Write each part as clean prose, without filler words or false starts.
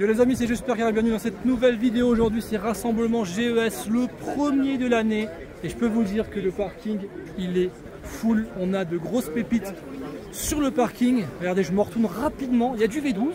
Yo les amis, c'est J'espère qu'il y a bienvenue dans cette nouvelle vidéo. Aujourd'hui c'est rassemblement GES, le premier de l'année. Et je peux vous dire que le parking, il est full. On a de grosses pépites sur le parking. Regardez, je me retourne rapidement. Il y a du V12.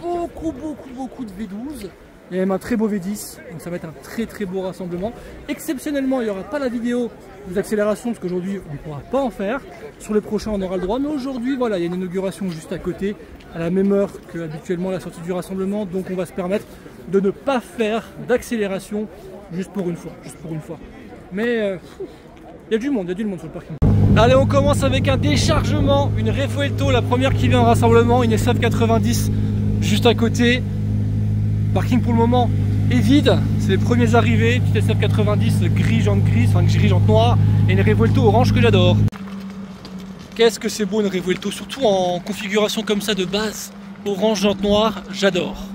Beaucoup de V12. Il y a même un très beau V10. Donc ça va être un très beau rassemblement. Exceptionnellement, il n'y aura pas la vidéo des accélérations parce qu'aujourd'hui on ne pourra pas en faire. Sur les prochains on aura le droit. Mais aujourd'hui, voilà, il y a une inauguration juste à côté, à la même heure que habituellement la sortie du rassemblement. Donc on va se permettre de ne pas faire d'accélération juste pour une fois. Mais il y a du monde sur le parking. Allez, on commence avec un déchargement, une Revuelto, la première qui vient en rassemblement, une SF90 juste à côté. Parking pour le moment est vide, c'est les premiers arrivés, petite SF90 gris jante grise, enfin gris jante noire, et une Revuelto orange que j'adore. Qu'est-ce que c'est beau une Revuelto, surtout en configuration comme ça de base, orange jante noire, j'adore.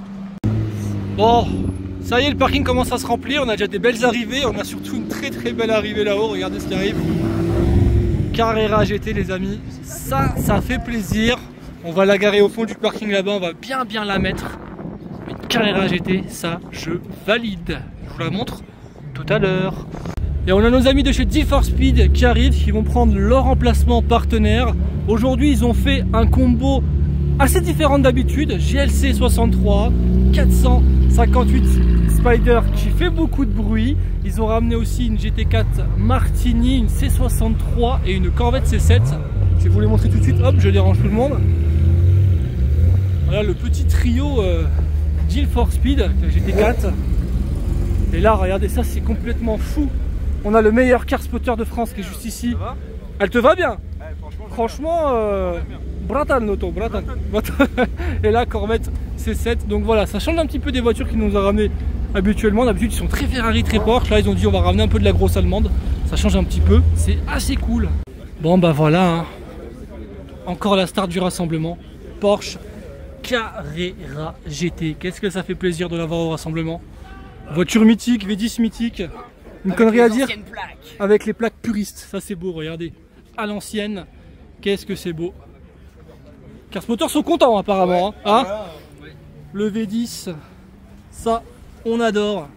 Bon, ça y est, le parking commence à se remplir, on a déjà des belles arrivées, on a surtout une très belle arrivée là-haut, regardez ce qui arrive. Carrera GT les amis, ça fait plaisir. On va la garer au fond du parking là-bas, on va bien la mettre. Une Carrera GT, ça je valide. Je vous la montre tout à l'heure. Et on a nos amis de chez D4Speed qui arrivent, qui vont prendre leur emplacement partenaire. Aujourd'hui ils ont fait un combo assez différent d'habitude. GLC 63, 458 Spider qui fait beaucoup de bruit. Ils ont ramené aussi une GT4 Martini, une C63 et une Corvette C7. Je vais vous les montrer tout de suite, hop, je dérange tout le monde. Voilà le petit trio D4Speed, la GT4. Et là, regardez ça, c'est complètement fou. On a le meilleur car spotter de France qui est juste ici. Elle te va bien? Franchement, Bratan Noto, Bratan. Et là, Corvette C7. Donc voilà, ça change un petit peu des voitures qui nous a ramené habituellement. D'habitude, ils sont très Ferrari, très Porsche. Là, ils ont dit on va ramener un peu de la grosse allemande. Ça change un petit peu. C'est assez cool. Bon, bah voilà. Hein. Encore la star du rassemblement. Porsche Carrera GT. Qu'est-ce que ça fait plaisir de l'avoir au rassemblement. Voiture mythique, V10 mythique. Une connerie à dire. Avec les plaques puristes. Ça, c'est beau, regardez. À l'ancienne. Qu'est-ce que c'est beau. Car Spotters sont contents apparemment. Hein. Le V10, ça on adore.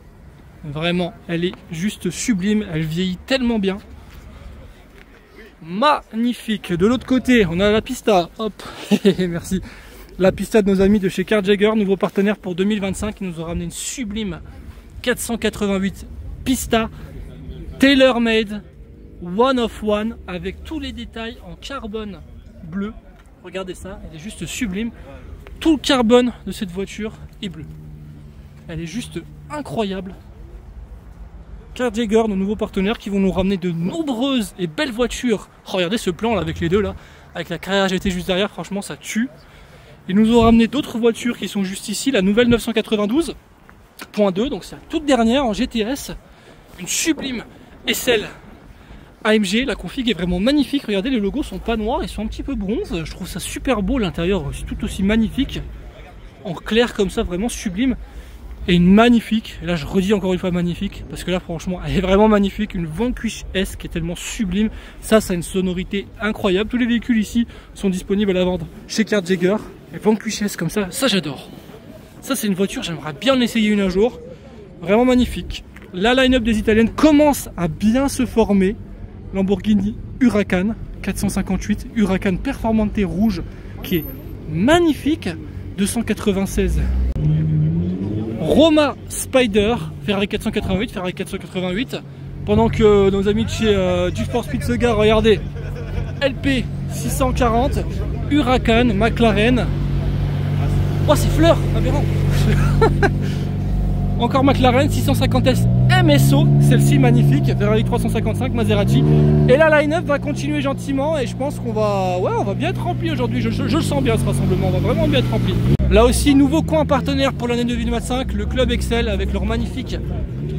Vraiment, elle est juste sublime. Elle vieillit tellement bien. Magnifique. De l'autre côté, on a la Pista. Hop, merci. La Pista de nos amis de chez Car Jagger, nouveau partenaire pour 2025. Ils nous ont ramené une sublime 488 Pista tailor-made, one of one, avec tous les détails en carbone bleu. Regardez ça, elle est juste sublime. Tout le carbone de cette voiture est bleu. Elle est juste incroyable. Car Jagger, nos nouveaux partenaires qui vont nous ramener de nombreuses et belles voitures. Oh, regardez ce plan là avec les deux là, avec la Carrera GT juste derrière, franchement ça tue. Ils nous ont ramené d'autres voitures qui sont juste ici, la nouvelle 992.2, donc c'est la toute dernière en GTS. Une sublime SL AMG, la config est vraiment magnifique. Regardez, les logos sont pas noirs, ils sont un petit peu bronze. Je trouve ça super beau, l'intérieur c'est tout aussi magnifique. En clair comme ça, vraiment sublime. Et une magnifique, et là je redis encore une fois magnifique, parce que là franchement elle est vraiment magnifique, une Vanquish S qui est tellement sublime. Ça a une sonorité incroyable. Tous les véhicules ici sont disponibles à la vente chez Car Jagger. Et Vanquish S comme ça j'adore. Ça c'est une voiture, j'aimerais bien l'essayer un jour. Vraiment magnifique. La line-up des italiennes commence à bien se former. Lamborghini Huracan 458, Huracan Performante rouge qui est magnifique, 296. Roma Spider, Ferrari 488, pendant que nos amis de chez D4Speed se garent, regardez, LP 640, Huracan, McLaren, oh c'est Fleur, aberrant. Encore McLaren 650S MSO, celle-ci magnifique, Ferrari 355, Maserati. Et la line-up va continuer gentiment et je pense qu'on va, on va bien être rempli aujourd'hui. Je le sens bien ce rassemblement, on va vraiment bien être rempli. Là aussi, nouveau coin partenaire pour l'année 2025, le Club Excel avec leur magnifique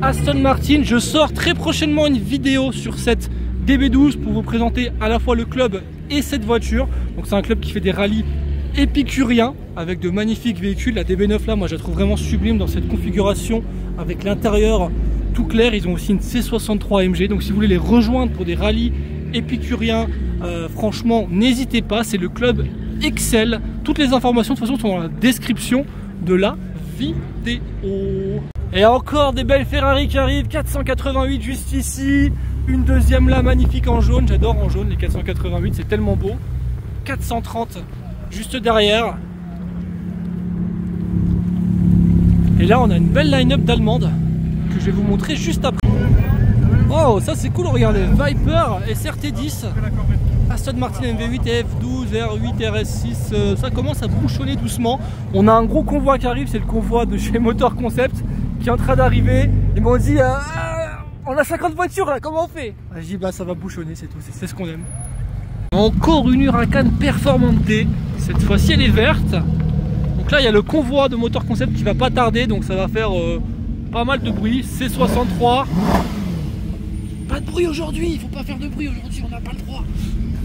Aston Martin. Je sors très prochainement une vidéo sur cette DB12 pour vous présenter à la fois le club et cette voiture. Donc c'est un club qui fait des rallyes épicurien avec de magnifiques véhicules. La DB9 là, moi je la trouve vraiment sublime dans cette configuration avec l'intérieur tout clair. Ils ont aussi une C63 AMG, donc si vous voulez les rejoindre pour des rallyes épicuriens, franchement n'hésitez pas, c'est le club Excel. Toutes les informations de toute façon sont dans la description. de la vidéo. Et encore des belles Ferrari qui arrivent, 488 juste ici, une deuxième là magnifique en jaune, j'adore en jaune les 488, c'est tellement beau. 430 juste derrière. Et là on a une belle line-up d'allemande que je vais vous montrer juste après. Oh ça c'est cool, regardez, Viper SRT10, Aston Martin MV8, F12, R8, RS6, ça commence à bouchonner doucement. On a un gros convoi qui arrive, c'est le convoi de chez Motor Concept qui est en train d'arriver. Ils m'ont dit on a 50 voitures là, comment on fait? Je dis bah ça va bouchonner, c'est tout, c'est ce qu'on aime. Encore une Huracan Performante, cette fois-ci elle est verte. Donc là il y a le convoi de Motor Concept qui va pas tarder, donc ça va faire pas mal de bruit. C63. Pas de bruit aujourd'hui, il faut pas faire de bruit aujourd'hui, on n'a pas le droit.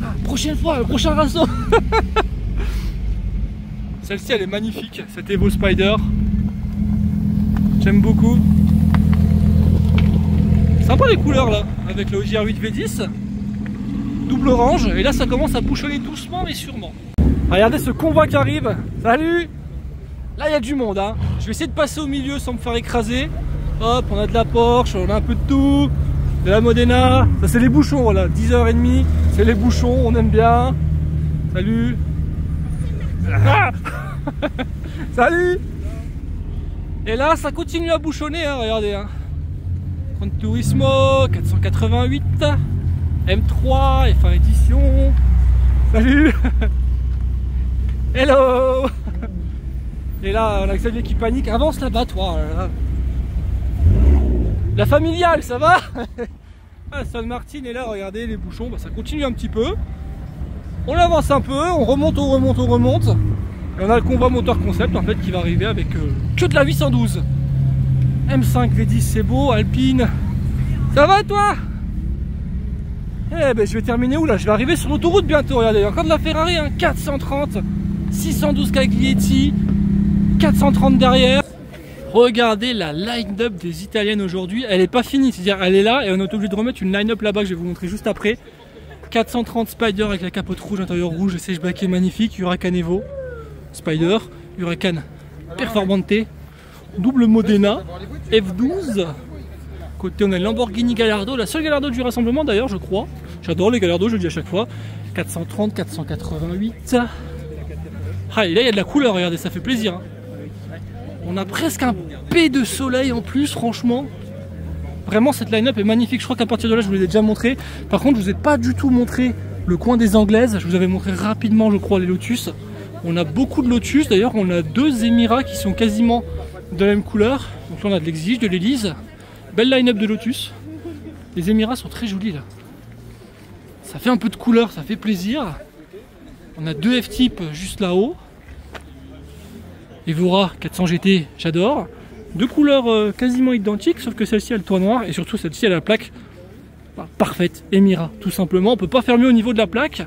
Ah, prochaine fois, le prochain rasso. Celle-ci elle est magnifique, cette Evo Spider. J'aime beaucoup. Sympa les couleurs là, avec le Audi R8 V10. Double orange, et là ça commence à bouchonner doucement mais sûrement. Regardez ce convoi qui arrive. Salut. Là il y a du monde hein. Je vais essayer de passer au milieu sans me faire écraser. Hop, on a de la Porsche, on a un peu de tout. De la Modena, ça c'est les bouchons, voilà, 10h30, c'est les bouchons, on aime bien. Salut. Ah salut. Et là ça continue à bouchonner, hein, regardez. Hein. Gran Turismo, 488, M3, F1 édition. Salut. Hello. Et là on a Xavier qui panique, avance là-bas toi. Là. La familiale, ça va? Aston Martin est là, regardez les bouchons, bah, ça continue un petit peu. On avance un peu, on remonte, on remonte, on remonte. Et on a le convoi Motor Concept en fait qui va arriver avec que de la 812. M5 V10 c'est beau, Alpine. Ça va toi? Eh ben je vais terminer où là? Je vais arriver sur l'autoroute bientôt, regardez, encore de la Ferrari, hein, 430, 612 Caglietti, 430 derrière. Regardez la line-up des italiennes aujourd'hui, elle n'est pas finie, c'est-à-dire elle est là et on est obligé de remettre une line-up là-bas que je vais vous montrer juste après. 430 Spider avec la capote rouge, intérieur rouge, sèche-baquet magnifique, Huracan Evo, Spider, Huracan Performante, double Modena, F12. Côté on a le Lamborghini Gallardo, la seule Gallardo du rassemblement d'ailleurs je crois. J'adore les Gallardo, je le dis à chaque fois. 430, 488. Ah et là il y a de la couleur, regardez, ça fait plaisir. Hein. On a presque un P de soleil en plus, franchement. Vraiment, cette line-up est magnifique. Je crois qu'à partir de là, je vous l'ai déjà montré. Par contre, je vous ai pas du tout montré le coin des Anglaises. Je vous avais montré rapidement, je crois, les Lotus. On a beaucoup de Lotus. D'ailleurs, on a deux Émirats qui sont quasiment de la même couleur. Donc là, on a de l'Exige, de l'Élise. Belle line-up de Lotus. Les Émirats sont très jolis là. Ça fait un peu de couleur, ça fait plaisir. On a deux F-Type juste là-haut. Evora 400 GT, j'adore. Deux couleurs quasiment identiques, sauf que celle-ci a le toit noir et surtout celle-ci a la plaque parfaite, Émirat, tout simplement. On peut pas faire mieux au niveau de la plaque.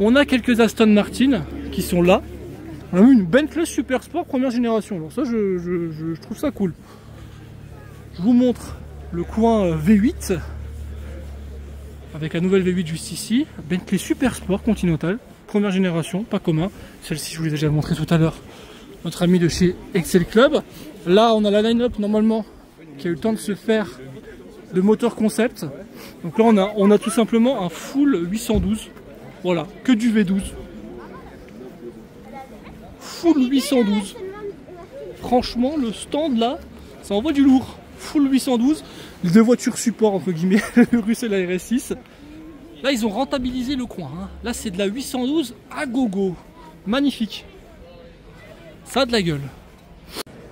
On a quelques Aston Martin qui sont là. On a eu une Bentley Super Sport première génération. Alors ça, je trouve ça cool. Je vous montre le coin V8 avec la nouvelle V8 juste ici. Bentley Super Sport Continental. Première génération, pas commun. Celle-ci, je vous l'ai déjà montré tout à l'heure. Notre ami de chez Excel Club. Là, on a la line-up normalement qui a eu le temps de se faire de Motor Concept. Donc là, on a tout simplement un full 812. Voilà, que du V12. Full 812. Franchement, le stand là, ça envoie du lourd. Full 812. Les deux voitures support, entre guillemets, le Russe et la RS6. Là, ils ont rentabilisé le coin. Hein. Là, c'est de la 812 à gogo. Magnifique. Ça a de la gueule.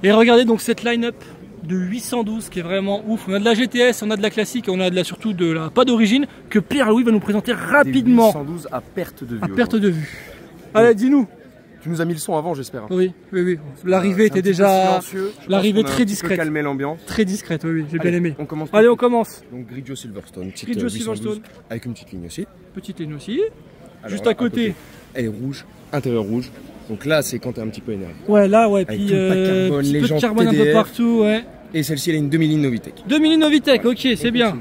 Et regardez donc cette line-up de 812 qui est vraiment ouf. On a de la GTS, on a de la classique, on a surtout de la pas d'origine que Pierre-Louis va nous présenter rapidement. 812 à perte de vue. À perte de vue. Allez, dis-nous. Tu nous as mis le son avant, j'espère. Oui, oui, oui. L'arrivée était déjà. L'arrivée très discrète. Calmer l'ambiance. Très discrète, oui, oui. J'ai bien aimé. On commence. Allez, on commence. Donc Grigio Silverstone. Grigio Silverstone. Avec une petite ligne aussi. Petite ligne aussi. Alors, juste à côté. Elle est rouge, intérieur rouge. Donc là, c'est quand t'es un petit peu énervé. Ouais, là, ouais. Avec Puis tout le pack carbone, les peu de jantes carbone TDF. un peu partout, ouais. Et celle-ci, elle a une demi-ligne Novitec. Demi-ligne Novitec, ok, c'est bien.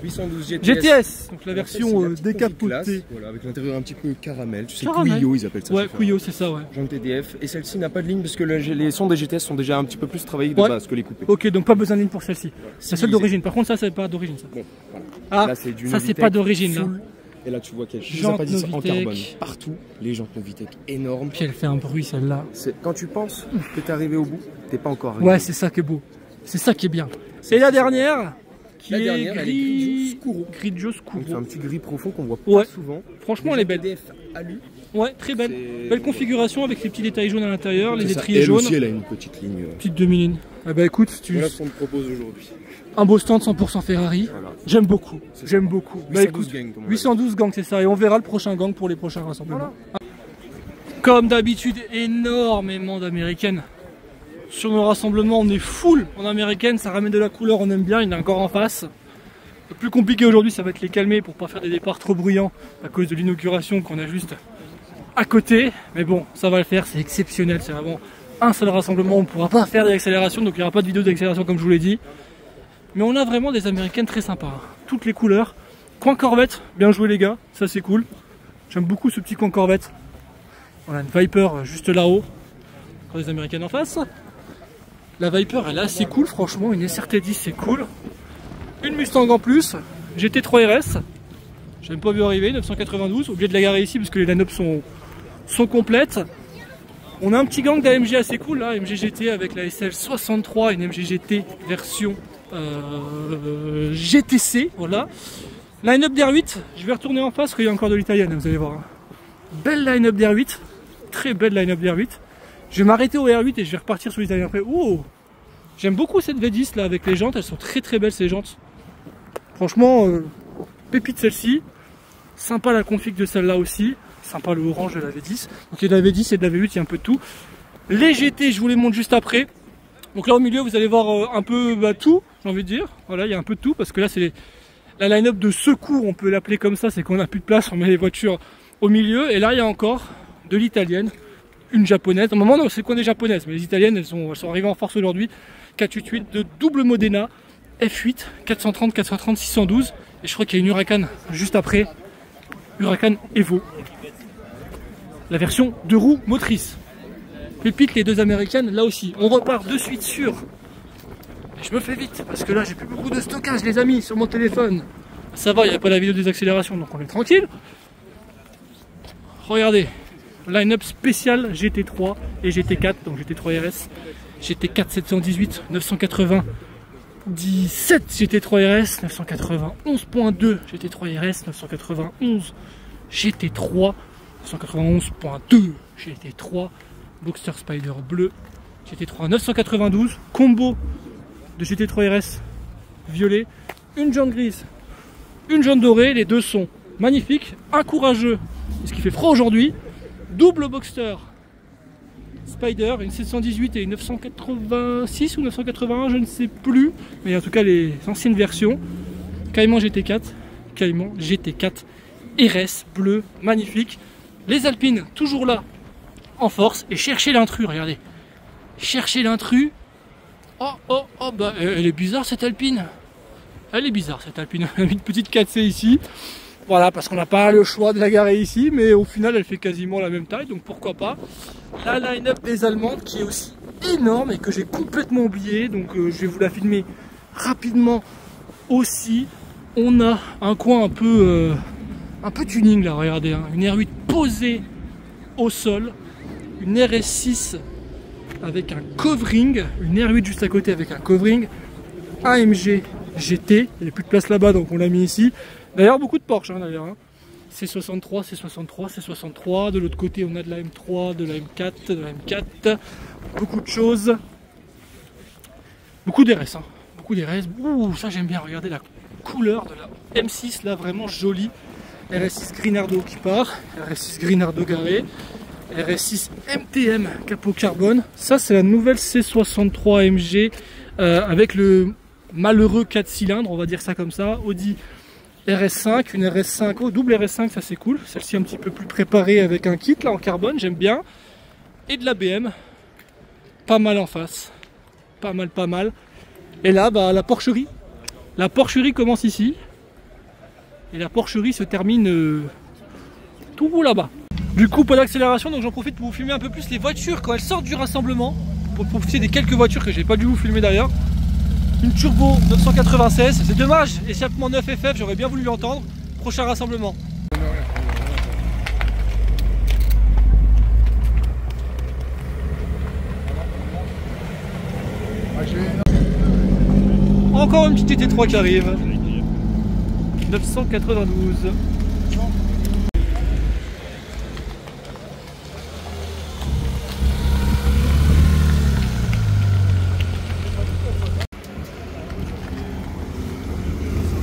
812 GTS. GTS, donc la Alors, version c'est la petite décapotée. classe, voilà, avec l'intérieur un petit peu caramel. Tu sais, Caramel. Cuyo, ils appellent ça. Ouais, chez Cuyo, c'est ça, ouais. Jante TDF. Et celle-ci n'a pas de ligne parce que les sons des GTS sont déjà un petit peu plus travaillés de Ouais. base que les coupés. Ok, donc pas besoin de ligne pour celle-ci. C'est celle Stylisé. d'origine. Par contre, ça, c'est pas d'origine, ça. Bon, voilà. Ah, Là, c'est du ça, c'est Novitec pas d'origine, là. full. Et là, tu vois qu'il y a des Jantes appendices en Novitec. carbone partout. Les jantes Novitec énormes. Puis elle fait un bruit, celle-là. Quand tu penses que t'es arrivé au bout, t'es pas encore arrivé. Ouais, c'est ça qui est beau. C'est ça qui est bien. Et la dernière, qui La est dernière, elle est gris... Grigio Grigio C'est Scuro. un petit gris profond qu'on voit Ouais. pas souvent. Franchement, elle est belle. TDF alu. Ouais, très belle. C'est- Belle configuration avec les petits détails jaunes à l'intérieur, les C'est ça. étriers Elle jaunes. aussi, elle a une petite ligne. Petite demi-ligne. Ah bah écoute, Voilà ce qu'on te propose aujourd'hui. un beau stand 100% Ferrari. Voilà. J'aime beaucoup. C'est J'aime beaucoup. Bah 812 écoute, gang, comme on 812 gangs, c'est ça. Et on verra le prochain gang pour les prochains rassemblements. Comme d'habitude, énormément d'américaines. Sur nos rassemblements, on est full en américaine. Ça ramène de la couleur, on aime bien. Il y en a encore en face. Le plus compliqué aujourd'hui, ça va être les calmer pour pas faire des départs trop bruyants à cause de l'inauguration qu'on a juste à côté. Mais bon, ça va le faire. C'est exceptionnel. C'est vraiment un seul rassemblement. On ne pourra pas faire d'accélération. Donc il n'y aura pas de vidéo d'accélération comme je vous l'ai dit. Mais on a vraiment des américaines très sympas. Toutes les couleurs. Coin Corvette, bien joué les gars, ça c'est cool. J'aime beaucoup ce petit coin Corvette. On a une Viper juste là-haut. Encore des américaines en face. La Viper elle est assez cool franchement, une SRT10 c'est cool. Une Mustang en plus, GT3 RS. J'ai même pas vu arriver, 992. Obligé de la garer ici parce que les line-up sont complètes. On a un petit gang d'AMG assez cool là, AMG GT avec la SL63, une AMG GT version GTC, voilà. Line-up d'R8, je vais retourner en face parce qu'il y a encore de l'italienne, vous allez voir. Belle line-up d'R8, très belle line-up d'R8. Je vais m'arrêter au R8 et je vais repartir sur l'italien après. Oh, j'aime beaucoup cette V10 là avec les jantes, elles sont très très belles ces jantes. Franchement, pépite celle-ci. Sympa la config de celle-là aussi. Sympa le orange de la V10. Donc il y a de la V10 et de la V8, il y a un peu de tout. Les GT, je vous les montre juste après. Donc là au milieu, vous allez voir un peu tout, j'ai envie de dire. Voilà, il y a un peu de tout parce que là c'est la line-up de secours, on peut l'appeler comme ça, c'est qu'on n'a plus de place, on met les voitures au milieu. Et là il y a encore de l'italienne, une japonaise. Au moment, c'est qu'on est japonaises, mais les italiennes, elles sont arrivées en force aujourd'hui. 488 de double Modena, F8, 430, 430, 612. Et je crois qu'il y a une Huracan juste après. Huracan Evo. La version 2 roues motrices. Pépite les deux américaines, là aussi. On repart de suite sur... Et je me fais vite, parce que là, j'ai plus beaucoup de stockage, les amis, sur mon téléphone. Ça va, il n'y a pas la vidéo des accélérations, donc on est tranquille. Regardez. Line-up spécial GT3 et GT4, donc GT3 RS. GT4 718, 980. 17 GT3 RS, 991.2 GT3 RS, 991 GT3, 991.2 GT3, Boxster Spider bleu, GT3 992, combo de GT3 RS violet, une jaune grise, une jaune dorée, les deux sont magnifiques, un courageux, ce qui fait froid aujourd'hui, double Boxster Spider, une 718 et une 986 ou 981, je ne sais plus, mais en tout cas les anciennes versions. Cayman GT4, Cayman GT4 RS bleu, magnifique. Les Alpines toujours là, en force, et cherchez l'intrus, regardez. Cherchez l'intrus. Oh, bah elle est bizarre cette Alpine. Elle est bizarre cette Alpine. Elle a mis une petite 4C ici. Voilà, parce qu'on n'a pas le choix de la garer ici, mais au final elle fait quasiment la même taille, donc pourquoi pas. La line-up des Allemandes qui est aussi énorme et que j'ai complètement oublié, donc je vais vous la filmer rapidement aussi. On a un coin un peu tuning là, regardez, hein. Une R8 posée au sol, une RS6 avec un covering, une R8 juste à côté avec un covering, AMG GT, il n'y a plus de place là-bas donc on l'a mis ici. D'ailleurs, beaucoup de Porsche, hein, d'ailleurs. Hein. C63, C63, C63. De l'autre côté, on a de la M3, de la M4, de la M4. Beaucoup de choses. Beaucoup d'RS. Hein. Beaucoup d'RS. Ouh, ça j'aime bien. Regardez la couleur de la M6, là, vraiment jolie. RS6 Grinardo qui part. RS6 Grinardo garé. RS6 MTM capot carbone. Ça, c'est la nouvelle C63 AMG avec le malheureux 4 cylindres, on va dire ça comme ça. Audi RS5, une RS5, oh, double RS5, ça c'est cool. Celle-ci un petit peu plus préparée avec un kit là en carbone, j'aime bien. Et de la BM, pas mal en face, pas mal. Et là, bah, la porcherie. La porcherie commence ici. Et la porcherie se termine tout là-bas. Du coup, pas d'accélération, donc j'en profite pour vous filmer un peu plus les voitures quand elles sortent du rassemblement. Pour profiter des quelques voitures que j'ai pas dû vous filmer d'ailleurs. Une Turbo 996, c'est dommage, échappement 9FF, j'aurais bien voulu l'entendre. Prochain rassemblement. Encore une petite TT3 qui arrive. 992.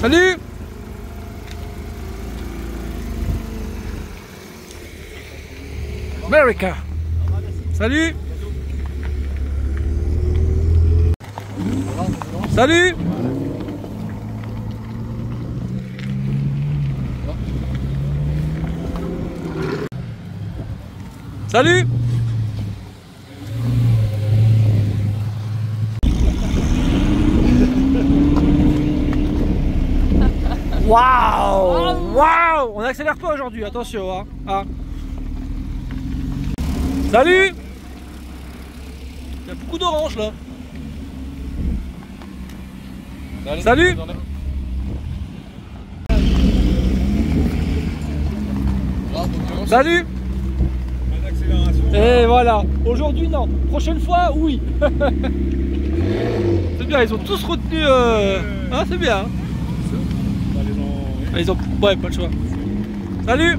Salut! America! Salut! Salut! Salut! Waouh! Waouh! On accélère pas aujourd'hui, attention hein. Ah. Salut! Il y a beaucoup d'orange là. Salut! Salut! Et voilà, aujourd'hui non, prochaine fois oui. C'est bien, ils ont tous retenu hein, c'est bien. Ah, ils ont... Ouais, pas le choix. Salut!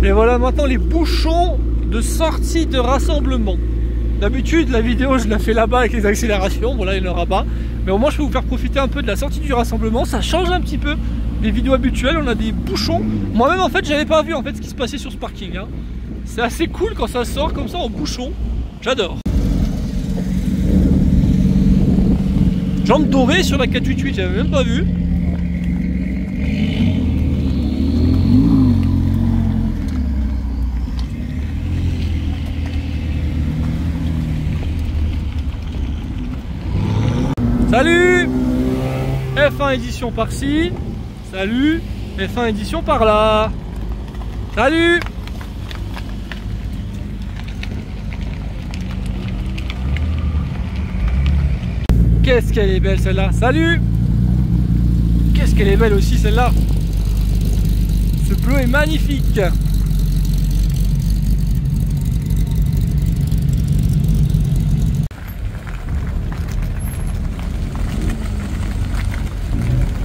Et voilà maintenant les bouchons de sortie de rassemblement. D'habitude la vidéo je la fais là-bas avec les accélérations, bon là il n'y en aura pas. Mais au moins je peux vous faire profiter un peu de la sortie du rassemblement, ça change un petit peu des vidéos habituelles, on a des bouchons. Moi-même en fait j'avais pas vu en fait ce qui se passait sur ce parking hein. C'est assez cool quand ça sort comme ça en bouchon, j'adore. Jambe dorée sur la 488, j'avais même pas vu. Salut! F1 édition par-ci. Salut! F1 édition par-là. Salut! Qu'est-ce qu'elle est belle celle-là! Salut! Qu'est-ce qu'elle est belle aussi celle-là! Ce bleu est magnifique!